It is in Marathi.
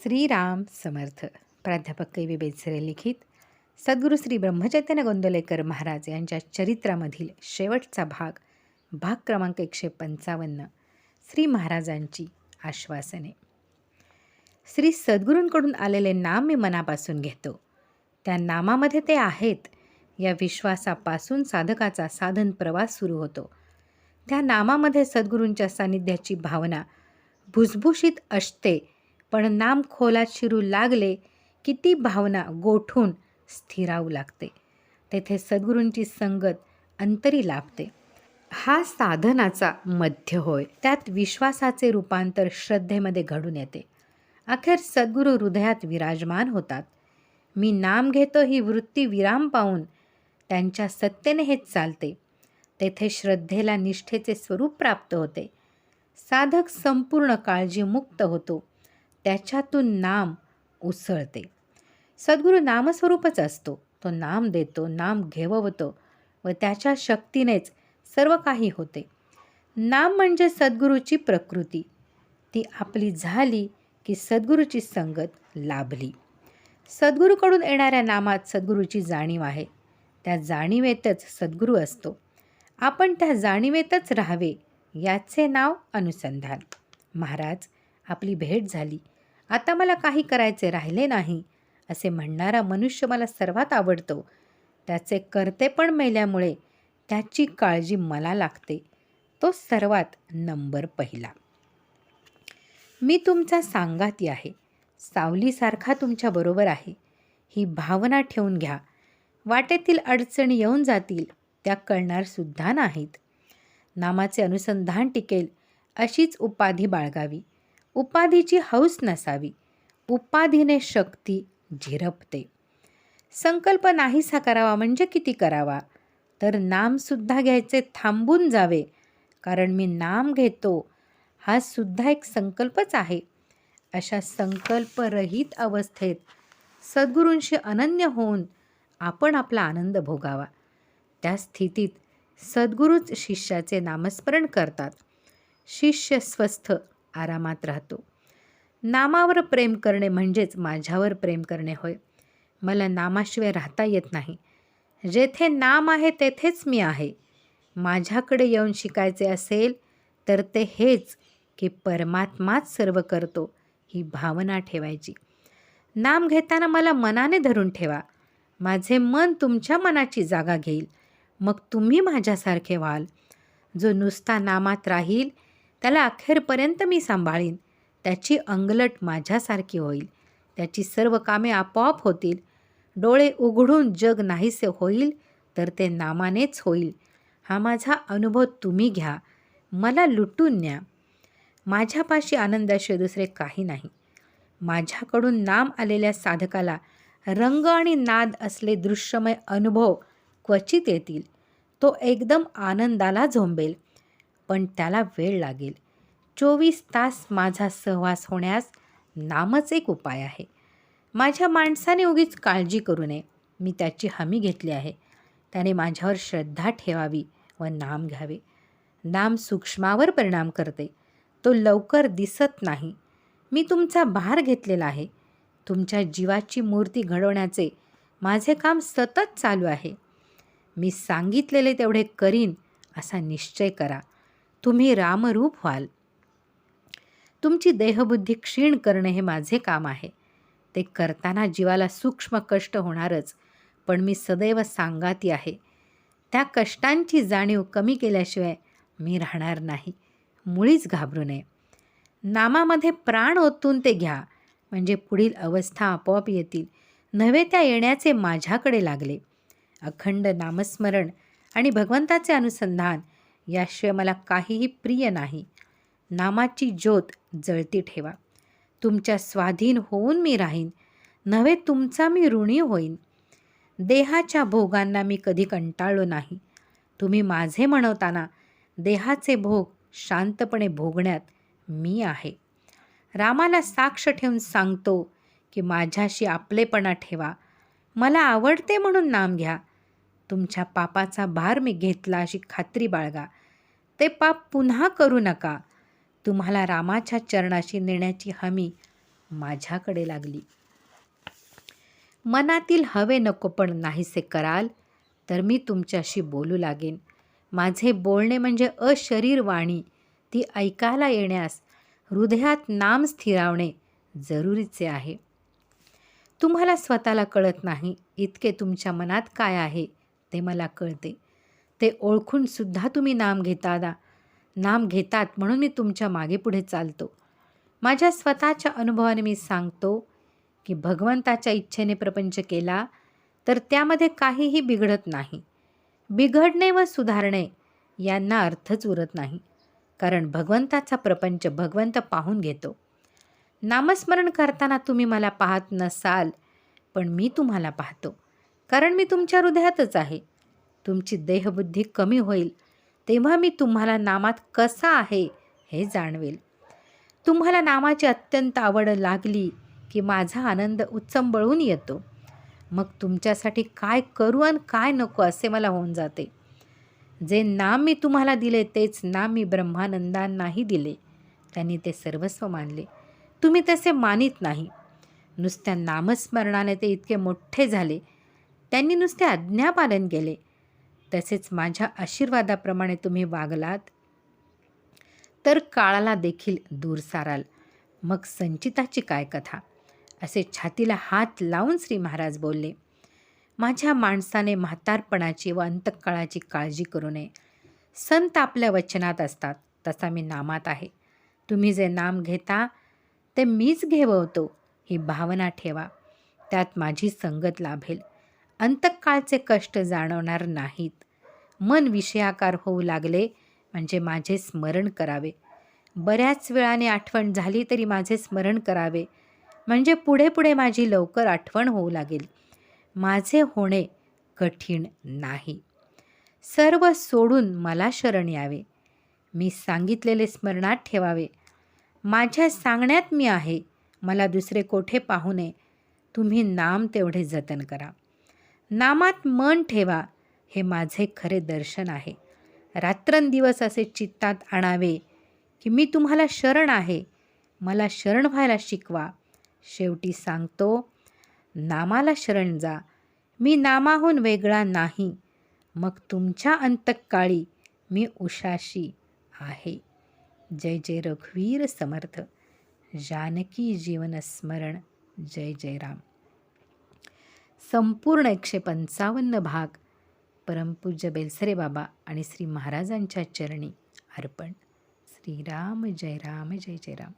श्रीराम समर्थ. प्राध्यापक कै. बेचरे लिखित सद्गुरू श्री ब्रह्मचैतन्य गोंदवलेकर महाराज यांच्या चरित्रामधील शेवटचा भाग क्रमांक 155. श्री महाराजांची आश्वासने. श्री सद्गुरूंकडून आलेले नाम मी मनापासून घेतो. त्या नामामध्ये ते आहेत या विश्वासापासून साधकाचा साधन प्रवास सुरू होतो. त्या नामामध्ये सद्गुरूंच्या सानिध्याची भावना भुसभुशीत असते, पण नाम खोलात शिरू लागले की ती भावना गोठून स्थिरावू लागते. तेथे सद्गुरूंची संगत अंतरी लाभते. हा साधनाचा मध्य होय. त्यात विश्वासाचे रूपांतर श्रद्धेमध्ये घडून येते. अखेर सद्गुरू हृदयात विराजमान होतात. मी नाम घेतो ही वृत्ती विराम पाहून त्यांच्या सत्तेने हेच चालते. तेथे श्रद्धेला निष्ठेचे स्वरूप प्राप्त होते. साधक संपूर्ण काळजीमुक्त होतो. त्याच्यातून नाम उसळते. सद्गुरू नामस्वरूपच असतो. तो नाम देतो, नाम घेववतो व त्याच्या शक्तीनेच सर्व काही होते. नाम म्हणजे सद्गुरूची प्रकृती. ती आपली झाली की सद्गुरूची संगत लाभली. सद्गुरूकडून येणाऱ्या नामात सद्गुरूची जाणीव आहे. त्या जाणीवेतच सद्गुरू असतो. आपण त्या जाणीवेतच राहावे याचे नाव अनुसंधान. महाराज, आपली भेट झाली, आता मला काही करायचे राहिले नाही असे म्हणणारा मनुष्य मला सर्वात आवडतो. त्याचे कर्तेपण मेल्यामुळे त्याची काळजी मला लागते. तो सर्वात नंबर पहिला. मी तुमचा सांगाती आहे, सावलीसारखा तुमच्याबरोबर आहे, ही भावना ठेवून घ्या. वाटेतील अडचणी येऊन जातील, त्या कळणारसुद्धा नाहीत. नामाचे अनुसंधान टिकेल अशीच उपाधी बाळगावी. उपाधीची हौस नसावी. उपाधीने शक्ती झिरपते. संकल्प नाहीसा करावा म्हणजे किती करावा, तर नामसुद्धा घ्यायचे थांबून जावे. कारण मी नाम घेतो हा सुद्धा एक संकल्पच आहे. अशा संकल्परहित अवस्थेत सद्गुरूंशी अनन्य होऊन आपण आपला आनंद भोगावा. त्या स्थितीत सद्गुरूच शिष्याचे नामस्मरण करतात. शिष्य स्वस्थ आरामात राहतो. नामावर प्रेम करणे म्हणजेच माझ्यावर प्रेम करणे होय. मला नामाशिवाय राहता येत नाही. जेथे नाम आहे तेथेच मी आहे. माझ्याकडे येऊन शिकायचे असेल तर ते हेच की परमात्माच सर्व करतो ही भावना ठेवायची. नाम घेताना मला मनाने धरून ठेवा. माझे मन तुमच्या मनाची जागा घेईल. मग तुम्ही माझ्यासारखे व्हाल. जो नुसता नामात राहील त्याला अखेरपर्यंत मी सांभाळीन. त्याची अंगलट माझ्यासारखी होईल. त्याची सर्व कामे आपोआप होतील. डोळे उघडून जग नाहीसे होईल तर ते नामानेच होईल. हा माझा अनुभव तुम्ही घ्या. मला लुटून न्या. माझ्यापाशी आनंदाशिवाय दुसरे काही नाही. माझ्याकडून नाम आलेल्या साधकाला रंग आणि नाद असले दृश्यमय अनुभव क्वचित येतील. तो एकदम आनंदाला झोंबेल, पण त्याला वेळ लागेल. 24 तास माझा सहवास होण्यास नामच एक उपाय आहे. माझ्या माणसाने उगीच काळजी करू नये. मी त्याची हमी घेतली आहे. त्याने माझ्यावर श्रद्धा ठेवावी व नाम घ्यावे. नाम सूक्ष्मावर परिणाम करते. तो लवकर दिसत नाही. मी तुमचा भार घेतलेला आहे. तुमच्या जीवाची मूर्ती घडवण्याचे माझे काम सतत चालू आहे. मी सांगितलेले तेवढे करीन असा निश्चय करा. तुम्ही रामरूप व्हाल. तुमची देहबुद्धी क्षीण करणे हे माझे काम आहे. ते करताना जीवाला सूक्ष्म कष्ट होणारच, पण मी सदैव सांगाती आहे. त्या कष्टांची जाणीव कमी केल्याशिवाय मी राहणार नाही. मुळीच घाबरू नये. नामामध्ये प्राण ओतून ते घ्या, म्हणजे पुढील अवस्था आपोआप येतील. नव्हे त्या येण्याचे माझ्याकडे लागले. अखंड नामस्मरण आणि भगवंताचे अनुसंधान याशिवाय मला काहीही प्रिय नाही. नामाची ज्योत जळती ठेवा. तुमच्या स्वाधीन होऊन मी राहीन, नव्हे तुमचा मी ऋणी होईन. देहाच्या भोगांना मी कधी कंटाळलो नाही. तुम्ही माझे म्हणवताना देहाचे भोग शांतपणे भोगण्यात मी आहे. रामाला साक्ष ठेवून सांगतो की माझ्याशी आपलेपणा ठेवा. मला आवडते म्हणून नाम घ्या. तुमच्या पापाचा भार मी घेतला अशी खात्री बाळगा. ते पाप पुन्हा करू नका. तुम्हाला रामाच्या चरणाशी नेण्याची हमी माझ्याकडे लागली. मनातील हवे नको पण नाहीसे कराल तर मी तुमच्याशी बोलू लागेन. माझे बोलणे म्हणजे अशरीर वाणी, ती ऐकायला येण्यास हृदयात नाम स्थिरावणे जरुरीचे आहे. तुम्हाला स्वतःला कळत नाही इतके तुमच्या मनात काय आहे ते मला कळते. ते ओळखून सुद्धा तुम्ही नाम घेतात म्हणून मी तुमच्या मागे पुढे चालतो. माझ्या स्वतःच्या अनुभवाने मी सांगतो की भगवंताच्या इच्छेने प्रपंच केला तर त्यामध्ये काहीही बिघडत नाही. बिघडणे व सुधारणे यांना अर्थच उरत नाही, कारण भगवंताचा प्रपंच भगवंत पाहून घेतो. नामस्मरण करताना तुम्ही मला पाहत नसाल, पण मी तुम्हाला पाहतो, कारण मी तुमच्या हृदयातच आहे. तुमची देहबुद्धी कमी होईल तेव्हा मी तुम्हाला नामात कसा आहे हे जाणवेल. तुम्हाला नामाची अत्यंत आवड लागली की माझा आनंद उच्चंबळून येतो. मग तुमच्यासाठी काय करू आणि काय नको असे मला होऊन जाते. जे नाम मी तुम्हाला दिले तेच नाम मी ब्रह्मानंदांनाही दिले. त्यांनी ते सर्वस्व मानले. तुम्ही तसे मानित नाही. नुसत्या नामस्मरणाने ते इतके मोठे झाले. त्यांनी नुसते आज्ञापालन केले. तसेच माझ्या आशीर्वादाप्रमाणे तुम्ही वागलात तर काळाला देखील दूर साराल. मग संचिताची काय कथा. असे छातीला हात लावून श्री महाराज बोलले. माझ्या माणसाने म्हातारपणाची व अंतकाळाची काळजी करू नये. संत आपल्या वचनात असतात, तसा मी नामात आहे. तुम्ही जे नाम घेता ते मीच घेवतो ही भावना ठेवा. त्यात माझी संगत लाभेल. अंतकाळचे कष्ट जाणवणार नाहीत. मन विषयाकार होऊ लागले म्हणजे माझे स्मरण करावे. बऱ्याच वेळाने आठवण झाली तरी माझे स्मरण करावे, म्हणजे पुढे पुढे माझी लवकर आठवण होऊ लागेल. माझे होणे कठीण नाही. सर्व सोडून मला शरण यावे. मी सांगितलेले स्मरणात ठेवावे. माझ्या सांगण्यात मी आहे, मला दुसरे कोठे पाहू नये. तुम्ही नाम तेवढे जतन करा. नामात मन ठेवा, हे माझे खरे दर्शन आहे. रात्रंदिवस असे चित्तात आणावे की मी तुम्हाला शरण आहे, मला शरण व्हायला शिकवा. शेवटी सांगतो, नामाला शरण जा. मी नामाहून वेगळा नाही. मग तुमच्या अंतकाळी मी उषाशी आहे. जय जय रघुवीर समर्थ. जानकी जीवन स्मरण. जय जय राम. संपूर्ण 155 भाग परमपूज्य बेलसरे बाबा आणि श्री महाराजांच्या चरणी अर्पण. श्रीराम जय राम जय जय राम.